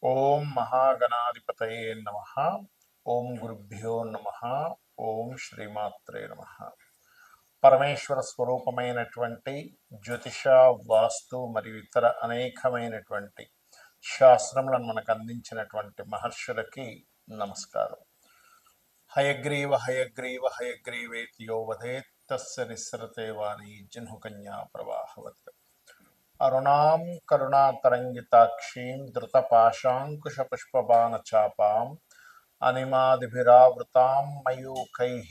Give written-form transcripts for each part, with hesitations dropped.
ఓం మహాగణాధిపతయే నమః. ఓం గురుభ్యో నమః. ఓం శ్రీమాత్రే నమః. పరమేశ్వర స్వరూపమైనటువంటి జ్యోతిష, వాస్తు మరియు ఇతర అనేకమైనటువంటి శాస్త్రములను మనకు అందించినటువంటి మహర్షులకి నమస్కారం. హయగ్రీవ హయగ్రీవ హయగ్రీవేతి యో వదేత్ తస్య నిస్సరతే వాణి జహ్నుకన్యా ప్రవాహవత్. అరుణాం కరుణాతరంగితాక్షీం ధృతపాశాంకుశపుష్పబాణచాపాం అనిమాదిభిరావృతాం మయూఖైః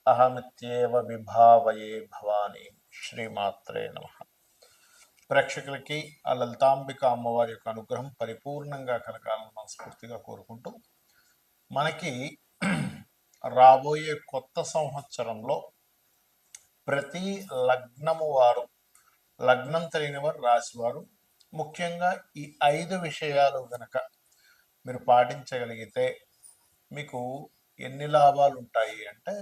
అహమిత్యేవ విభావయే భవానీ. శ్రీమాత్రే నమః. ప్రేక్షకులకి ఆ లలితాంబిక అమ్మవారి యొక్క అనుగ్రహం పరిపూర్ణంగా కలగాలని మనస్ఫూర్తిగా కోరుకుంటూ, మనకి రాబోయే కొత్త సంవత్సరంలో ప్రతి లగ్నము వారు, లగ్నం తెలియని వారు, రాశివారు ముఖ్యంగా ఈ 5 విషయాలు గనక మీరు పాటించగలిగితే మీకు ఎన్ని లాభాలు ఉంటాయి అంటే,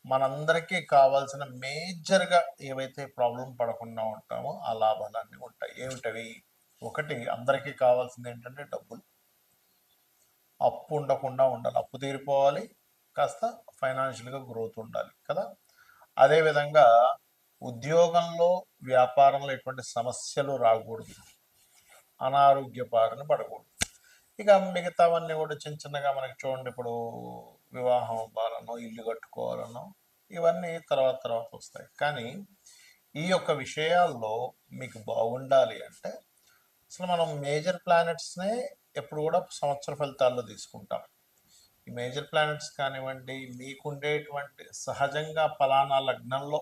మనందరికీ కావాల్సిన మేజర్గా ఏవైతే ప్రాబ్లం పడకుండా ఉంటామో ఆ లాభాలన్నీ ఉంటాయి. ఏమిటవి? ఒకటి, అందరికీ కావాల్సింది ఏంటంటే డబ్బులు. అప్పు ఉండకుండా ఉండాలి, అప్పు తీరిపోవాలి, కాస్త ఫైనాన్షియల్గా గ్రోత్ ఉండాలి కదా. అదేవిధంగా ఉద్యోగంలో, వ్యాపారంలో ఎటువంటి సమస్యలు రాకూడదు, అనారోగ్య బారిన పడకూడదు. ఇక మిగతావన్నీ కూడా చిన్న చిన్నగా మనకి చూడండి, ఇప్పుడు వివాహం అవ్వాలనో, ఇల్లు కట్టుకోవాలనో, ఇవన్నీ తర్వాత తర్వాత వస్తాయి. కానీ ఈ యొక్క విషయాల్లో మీకు బాగుండాలి అంటే అసలు మనం మేజర్ ప్లానెట్స్నే ఎప్పుడు కూడా సంవత్సర ఫలితాల్లో తీసుకుంటాం. ఈ మేజర్ ప్లానెట్స్ కానివ్వండి, మీకుండేటువంటి సహజంగా ఫలానా లగ్నంలో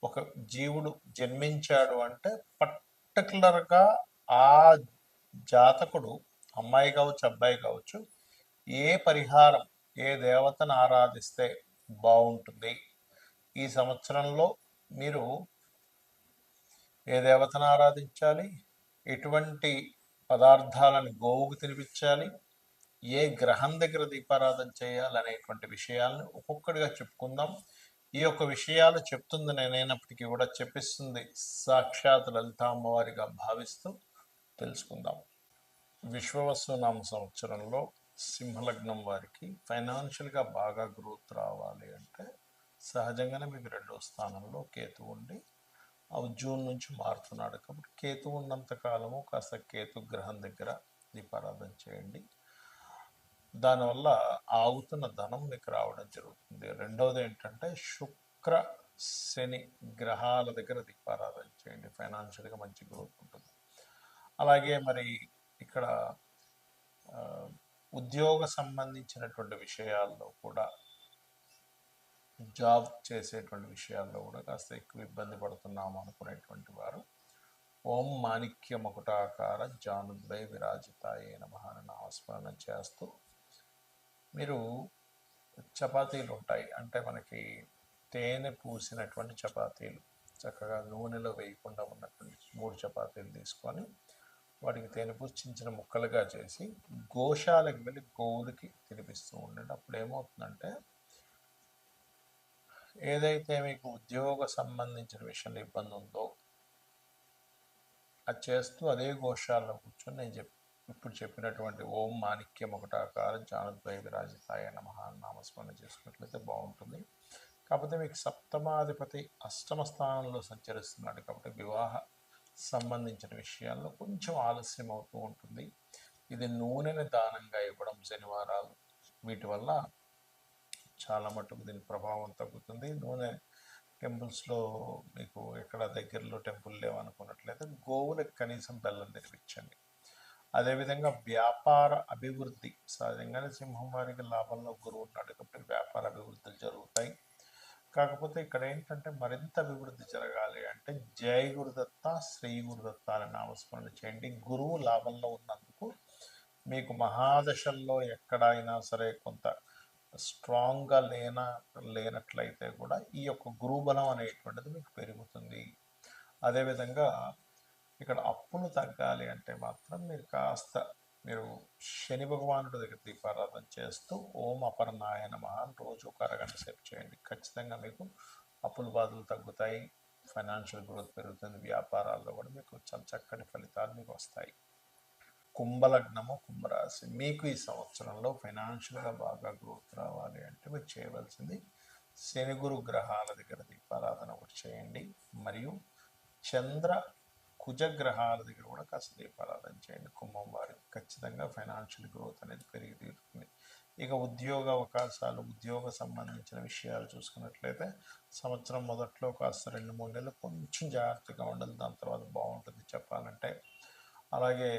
ఒక జీవుడు జన్మించాడు అంటే పర్టికులర్గా ఆ జాతకుడు, అమ్మాయి కావచ్చు అబ్బాయి కావచ్చు, ఏ పరిహారం, ఏ దేవతను ఆరాధిస్తే బాగుంటుంది, ఈ సంవత్సరంలో మీరు ఏ దేవతను ఆరాధించాలి, ఎటువంటి పదార్థాలను గోవుకు తినిపించాలి, ఏ గ్రహం దగ్గర దీపారాధన చేయాలి అనేటువంటి విషయాలను ఒక్కొక్కటిగా చెప్పుకుందాం. ఈ యొక్క విషయాలు చెప్తుంది నేనైనప్పటికీ కూడా చెప్పిస్తుంది సాక్షాత్ లలిత అమ్మవారిగా భావిస్తూ తెలుసుకుందాం. విశ్వవసునామ సంవత్సరంలో సింహలగ్నం వారికి ఫైనాన్షియల్గా బాగా గ్రోత్ రావాలి అంటే సహజంగానే మీకు 2వ స్థానంలో కేతు ఉండి జూన్ నుంచి మారుతున్నాడు. కాబట్టి కేతు ఉన్నంత కాలము కాస్త కేతు గ్రహం దగ్గర దీపారాధన చేయండి. దానివల్ల ఆగుతున్న ధనం మీకు రావడం జరుగుతుంది. రెండవది ఏంటంటే శుక్ర శని గ్రహాల దగ్గర దీపారాధన చేయండి, ఫైనాన్షియల్గా మంచి గ్రోత్ ఉంటుంది. అలాగే మరి ఇక్కడ ఉద్యోగ సంబంధించినటువంటి విషయాల్లో కూడా, జాబ్ చేసేటువంటి విషయాల్లో కూడా కాస్త ఎక్కువ ఇబ్బంది పడుతున్నాము అనుకునేటువంటి వారు ఓం మాణిక్య మకుటాకార జానుద్వై విరాజితాయే నమః అని నామస్మరణ చేస్తూ, మీరు చపాతీలు ఉంటాయి, అంటే మనకి తేనె పూసినటువంటి చపాతీలు, చక్కగా నూనెలో వేయకుండా ఉన్నటువంటి 3 చపాతీలు తీసుకొని వాటికి తేనె పూసి చిన్న చిన్న ముక్కలుగా చేసి గోశాలకు వెళ్ళి గోవులకి తినిపిస్తూ ఉండండి. అప్పుడు ఏమవుతుందంటే, ఏదైతే మీకు ఉద్యోగ సంబంధించిన విషయంలో ఇబ్బంది ఉందో అది చేస్తూ అదే గోశాలలో కూర్చొని నేను ఇప్పుడు చెప్పినటువంటి ఓం మాణిక్యం ఒకటాకార జానుద్వయ విరాజితాయ నమః నామస్మరణ చేసుకున్నట్లయితే బాగుంటుంది. కాకపోతే మీకు సప్తమాధిపతి అష్టమ స్థానంలో సంచరిస్తున్నాడు కాబట్టి వివాహ సంబంధించిన విషయాల్లో కొంచెం ఆలస్యం అవుతూ ఉంటుంది. ఇది నూనెని దానంగా ఇవ్వడం, శనివారాలు, వీటి వల్ల చాలా మటుకు దీని ప్రభావం తగ్గుతుంది. నూనె టెంపుల్స్లో మీకు ఎక్కడ దగ్గరలో టెంపుల్ లేవనుకున్నట్లయితే గోవులకు కనీసం బెల్లం తినిపించండి. అదేవిధంగా వ్యాపార అభివృద్ధి, సహజంగానే సింహం వారికి లాభంలో గురువు ఉన్నాడు కాబట్టి వ్యాపార అభివృద్ధులు జరుగుతాయి. కాకపోతే ఇక్కడ ఏంటంటే మరింత అభివృద్ధి జరగాలి అంటే జై గురుదత్త, శ్రీ గురుదత్త అని నామస్మరణ చేయండి. గురువు లాభంలో ఉన్నందుకు మీకు మహాదశల్లో ఎక్కడైనా సరే కొంత స్ట్రాంగ్గా లేనట్లయితే కూడా ఈ యొక్క గురుబలం అనేటువంటిది మీకు పెరుగుతుంది. అదేవిధంగా ఇక్కడ అప్పులు తగ్గాలి అంటే మాత్రం మీరు కాస్త శని భగవానుడి దగ్గర దీపారాధన చేస్తూ ఓం అపర్ణాయ నమః అని రోజు ఒక అరగంట సేపు చేయండి. ఖచ్చితంగా మీకు అప్పుల బాధలు తగ్గుతాయి, ఫైనాన్షియల్ గ్రోత్ పెరుగుతుంది, వ్యాపారాల్లో కూడా మీకు చాలా చక్కటి ఫలితాలు మీకు వస్తాయి. కుంభలగ్నము కుంభరాశి. మీకు ఈ సంవత్సరంలో ఫైనాన్షియల్గా బాగా గ్రోత్ రావాలి అంటే మీరు చేయవలసింది శని గురు గ్రహాల దగ్గర దీపారాధన ఒకటి చేయండి, మరియు చంద్ర కుజ గ్రహాల దగ్గర కూడా కాస్త దీపారాధన చేయండి. కుంభం వారికి ఖచ్చితంగా ఫైనాన్షియల్ గ్రోత్ అనేది పెరిగి తీరుతుంది. ఇక ఉద్యోగ అవకాశాలు, ఉద్యోగ సంబంధించిన విషయాలు చూసుకున్నట్లయితే సంవత్సరం మొదట్లో కాస్త 2-3 నెలలు కొంచెం జాగ్రత్తగా ఉండాలి, దాని తర్వాత బాగుంటుంది చెప్పాలంటే. అలాగే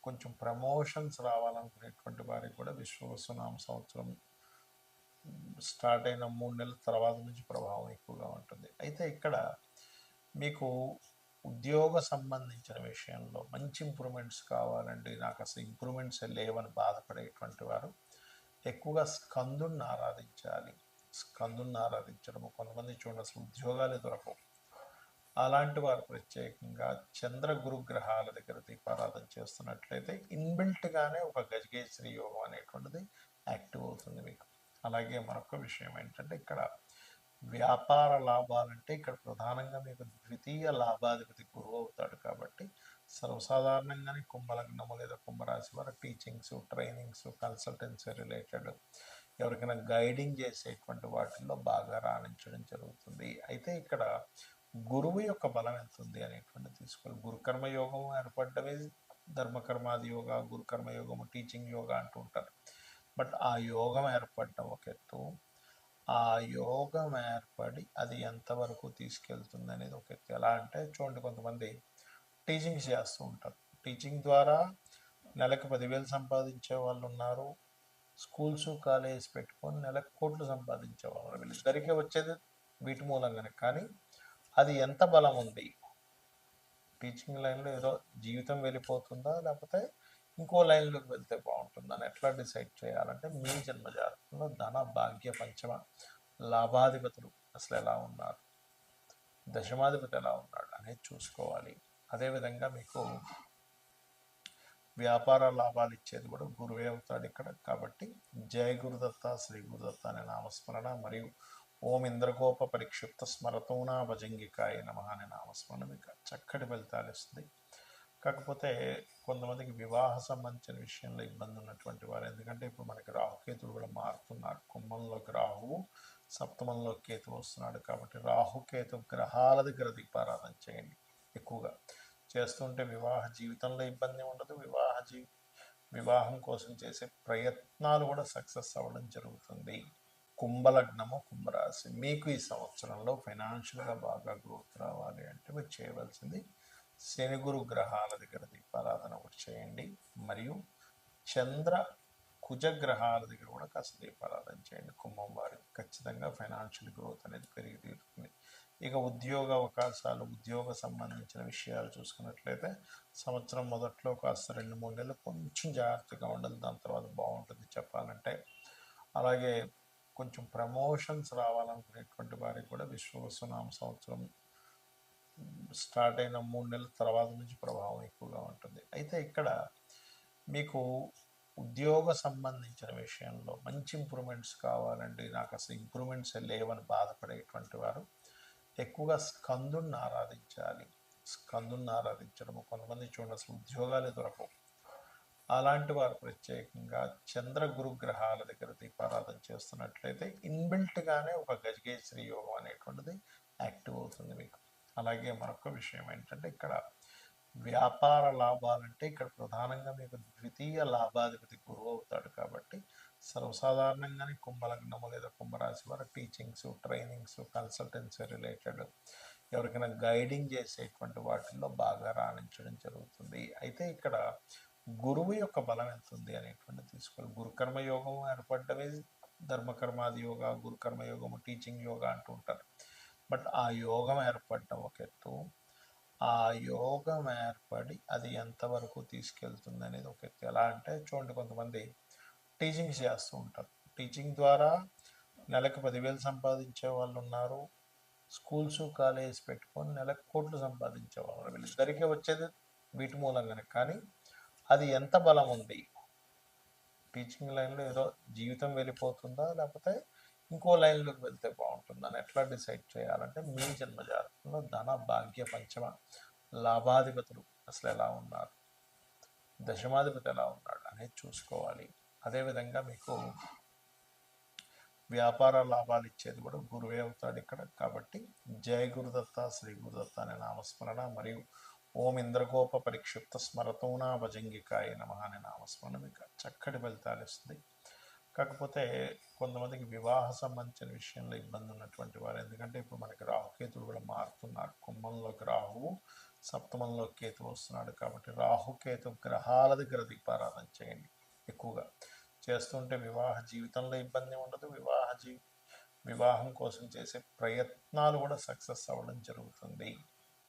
కొంచెం ప్రమోషన్స్ రావాలనుకునేటువంటి వారికి కూడా విశ్వవసునామ సంవత్సరం స్టార్ట్ అయిన 3 నెలల తర్వాత నుంచి ప్రభావం ఎక్కువగా ఉంటుంది. అయితే ఇక్కడ మీకు ఉద్యోగ సంబంధించిన విషయంలో మంచి ఇంప్రూవ్మెంట్స్ కావాలండి, నాకు అసలు ఇంప్రూవ్మెంట్స్ లేవని బాధపడేటువంటి వారు ఎక్కువగా స్కందుని ఆరాధించాలి. స్కందుని ఆరాధించడము, కొంతమంది చూడండి అసలు ఉద్యోగాలు దొరకవు, అలాంటి వారు ప్రత్యేకంగా చంద్ర గురు గ్రహాల దగ్గర దీపారాధన చేస్తున్నట్లయితే ఇన్బిల్ట్గానే ఒక గజగేశ్వరి యోగం అనేటువంటిది యాక్టివ్ అవుతుంది మీకు. అలాగే మరొక విషయం ఏంటంటే ఇక్కడ వ్యాపార లాభాలంటే ఇక్కడ ప్రధానంగా మీకు ద్వితీయ లాభాధిపతి గురువు అవుతాడు కాబట్టి సర్వసాధారణంగానే కుంభలగ్నము లేదా కుంభరాశి వారు టీచింగ్స్, ట్రైనింగ్స్, కన్సల్టెన్సీ రిలేటెడ్ ఎవరికైనా గైడింగ్ చేసేటువంటి వాటిల్లో బాగా రాణించడం జరుగుతుంది. అయితే ఇక్కడ గురువు యొక్క బలం ఎంత ఉంది అనేటువంటి తీసుకోవాలి. గురుకర్మ యోగం ఏర్పడ్డమే ధర్మకర్మాది యోగ, గురుకర్మ యోగము టీచింగ్ యోగ అంటూ ఉంటారు. బట్ ఆ యోగం ఏర్పడటం ఒక ఎత్తు, ఆ యోగం ఏర్పడి అది ఎంతవరకు తీసుకెళ్తుంది అనేది ఒక ఎత్తు. ఎలా అంటే చూడండి, కొంతమంది టీచింగ్స్ చేస్తూ ఉంటారు, టీచింగ్ ద్వారా నెలకు 10,000 సంపాదించే వాళ్ళు ఉన్నారు, స్కూల్స్ కాలేజెస్ పెట్టుకొని నెలకు కోట్లు సంపాదించే వాళ్ళు. వీళ్ళిద్దరికీ వచ్చేది వీటి మూలంగానే. కానీ అది ఎంత బలం ఉంది, టీచింగ్ లైన్లో ఏదో జీవితం వెళ్ళిపోతుందా లేకపోతే ఇంకో లైన్లోకి వెళ్తే బాగుంటుందని ఎట్లా డిసైడ్ చేయాలంటే మీ జన్మజాతకంలో ధన భాగ్య పంచమ లాభాధిపతులు అసలు ఎలా ఉన్నారు, దశమాధిపతి ఎలా ఉన్నాడు అనేది చూసుకోవాలి. అదేవిధంగా మీకు వ్యాపార లాభాలు ఇచ్చేది కూడా గురువే అవుతాడు ఇక్కడ. కాబట్టి జయ గురుదత్త, శ్రీ గురుదత్త అనే నామస్మరణ మరియు ఓం ఇంద్రగోప పరిక్షిప్త స్మరతోనా భజంగికాయ నమ అనే నామస్మరణ మీకు చక్కటి ఫలితాలు ఇస్తుంది. కాకపోతే కొంతమందికి వివాహ సంబంధించిన విషయంలో ఇబ్బంది ఉన్నటువంటి వారు, ఎందుకంటే ఇప్పుడు మనకి రాహుకేతులు కూడా మారుతున్నారు. కుంభంలోకి రాహువు, సప్తమంలో కేతు వస్తున్నాడు. కాబట్టి రాహుకేతు గ్రహాల దగ్గర దీపారాధన చేయండి. ఎక్కువగా చేస్తుంటే వివాహ జీవితంలో ఇబ్బంది ఉండదు, వివాహం కోసం చేసే ప్రయత్నాలు కూడా సక్సెస్ అవ్వడం జరుగుతుంది. కుంభలగ్నము కుంభరాశి. మీకు ఈ సంవత్సరంలో ఫైనాన్షియల్గా బాగా గ్రోత్ రావాలి అంటే మీరు చేయవలసింది శని గురు గ్రహాల దగ్గర దీపారాధన ఒకటి చేయండి, మరియు చంద్ర కుజ గ్రహాల దగ్గర కూడా కాస్త దీపారాధన చేయండి. కుంభం వారికి ఖచ్చితంగా ఫైనాన్షియల్ గ్రోత్ అనేది పెరిగి తీరుతుంది. ఇక ఉద్యోగ అవకాశాలు, ఉద్యోగ సంబంధించిన విషయాలు చూసుకున్నట్లయితే సంవత్సరం మొదట్లో కాస్త 2-3 నెలలు కొంచెం జాగ్రత్తగా ఉండాలి, దాని తర్వాత బాగుంటుంది చెప్పాలంటే. అలాగే కొంచెం ప్రమోషన్స్ రావాలనుకునేటువంటి వారికి కూడా విశ్వవసునామ సంవత్సరం స్టార్ట్ అయిన 3 నెలల తర్వాత నుంచి ప్రభావం ఎక్కువగా ఉంటుంది. అయితే ఇక్కడ మీకు ఉద్యోగ సంబంధించిన విషయంలో మంచి ఇంప్రూవ్మెంట్స్ కావాలండి, నాకు అసలు ఇంప్రూవ్మెంట్స్ లేవని బాధపడేటువంటి వారు ఎక్కువగా స్కందుని ఆరాధించాలి. స్కందుని ఆరాధించడము, కొంతమంది చూడండి అసలు ఉద్యోగాలు దొరకవు, అలాంటి వారు ప్రత్యేకంగా చంద్ర గురు గ్రహాల దగ్గర దీపారాధన చేస్తున్నట్లయితే ఇన్బిల్ట్గానే ఒక గజగేశ్వరి యోగం అనేటువంటిది యాక్టివ్ అవుతుంది మీకు. అలాగే మరొక విషయం ఏంటంటే ఇక్కడ వ్యాపార లాభాలంటే ఇక్కడ ప్రధానంగా మీకు ద్వితీయ లాభాధిపతి గురువు అవుతాడు కాబట్టి సర్వసాధారణంగానే కుంభలగ్నము లేదా కుంభరాశి వారు టీచింగ్స్, ట్రైనింగ్స్, కన్సల్టెన్సీ రిలేటెడ్ ఎవరికైనా గైడింగ్ చేసేటువంటి వాటిల్లో బాగా రాణించడం జరుగుతుంది. అయితే ఇక్కడ గురువు యొక్క బలం ఎంత ఉంది అనేటువంటి తీసుకోవాలి. గురుకర్మ యోగం ఏర్పడ్డమే ధర్మకర్మాది యోగ, గురుకర్మ యోగము టీచింగ్ యోగ అంటూ ఉంటారు. బట్ ఆ యోగం ఏర్పడటం ఒక ఎత్తు, ఆ యోగం ఏర్పడి అది ఎంతవరకు తీసుకెళ్తుంది అనేది ఒక ఎత్తు. ఎలా అంటే చూడండి, కొంతమంది టీచింగ్స్ చేస్తూ ఉంటారు, టీచింగ్ ద్వారా నెలకు 10,000 సంపాదించే వాళ్ళు ఉన్నారు, స్కూల్స్ కాలేజెస్ పెట్టుకొని నెలకు కోట్లు సంపాదించే వాళ్ళు. వీళ్ళిద్దరికీ వచ్చేది వీటి మూలంగానే. కానీ అది ఎంత బలం ఉంది, టీచింగ్ లైన్లో ఏదో జీవితం వెళ్ళిపోతుందా లేకపోతే ఇంకో లైన్లోకి వెళ్తే బాగుంటుందని ఎట్లా డిసైడ్ చేయాలంటే మీ జన్మజాతకంలో ధన భాగ్య పంచమ లాభాధిపతులు అసలు ఎలా ఉన్నారు, దశమాధిపతి ఎలా ఉన్నాడు అనేది చూసుకోవాలి. అదేవిధంగా మీకు వ్యాపార లాభాలు ఇచ్చేది కూడా గురువే అవుతాడు ఇక్కడ. కాబట్టి జయ గురుదత్త, శ్రీ గురుదత్త అనే నామస్మరణ మరియు ఓం ఇంద్రగోప పరిక్షిప్త స్మరతోనా భజంగికాయ నమః అనే నామస్మరణ మీకు చక్కటి ఫలితాలు ఇస్తుంది. కాకపోతే కొంతమందికి వివాహ సంబంధించిన విషయంలో ఇబ్బంది ఉన్నటువంటి వారు, ఎందుకంటే ఇప్పుడు మనకి రాహుకేతులు కూడా మారుతున్నారు. కుంభంలోకి రాహువు, సప్తమంలో కేతు వస్తున్నాడు. కాబట్టి రాహుకేతు గ్రహాల దగ్గర దీపారాధన చేయండి. ఎక్కువగా చేస్తుంటే వివాహ జీవితంలో ఇబ్బంది ఉండదు. వివాహం కోసం చేసే ప్రయత్నాలు కూడా సక్సెస్ అవ్వడం జరుగుతుంది.